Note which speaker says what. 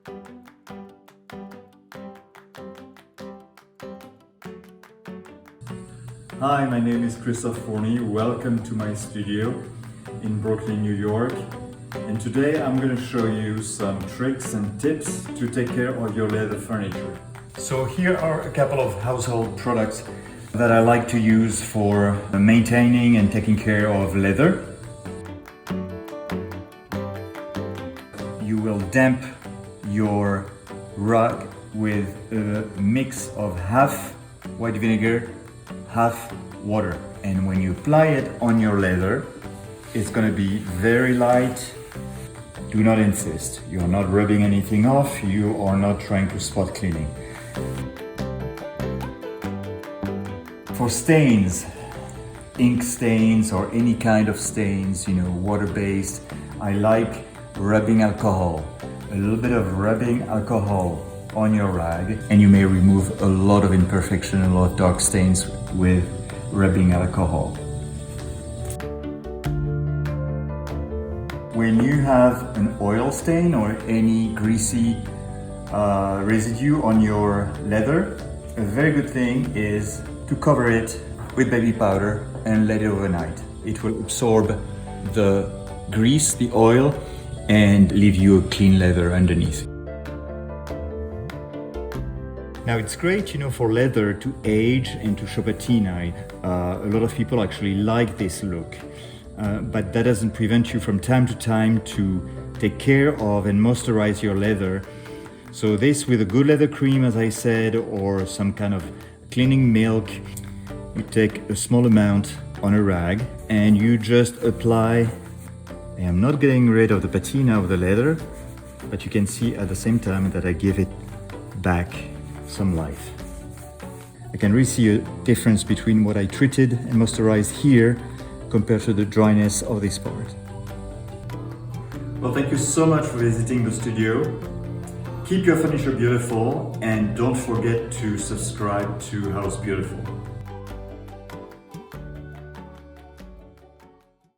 Speaker 1: Hi, my name is Christophe Fourny. Welcome to my studio in Brooklyn, New York. And today I'm going to show you some tricks and tips to take care of your leather furniture. So here are a couple of household products that I like to use for maintaining and taking care of leather. You will damp your rug with a mix of half white vinegar, half water, and when you apply it on your leather, it's going to be very light. Do not insist. You are not rubbing anything off. You are not trying to spot cleaning. For stains, ink stains or any kind of stains, water-based, I like rubbing alcohol. A little bit of rubbing alcohol on your rag, and you may remove a lot of imperfection, a lot of dark stains with rubbing alcohol. When you have an oil stain or any greasy residue on your leather, a very good thing is to cover it with baby powder and let it overnight. It will absorb the grease, the oil, and leave you a clean leather underneath. Now it's great, for leather to age and to show patina. A lot of people actually like this look, but that doesn't prevent you from time to time to take care of and moisturize your leather. So this with a good leather cream, as I said, or some kind of cleaning milk. You take a small amount on a rag and you just apply. I'm not getting rid of the patina of the leather, but you can see at the same time that I give it back some life. I can really see a difference between what I treated and moisturized here compared to the dryness of this part. Well, thank you so much for visiting the studio. Keep your furniture beautiful and don't forget to subscribe to House Beautiful.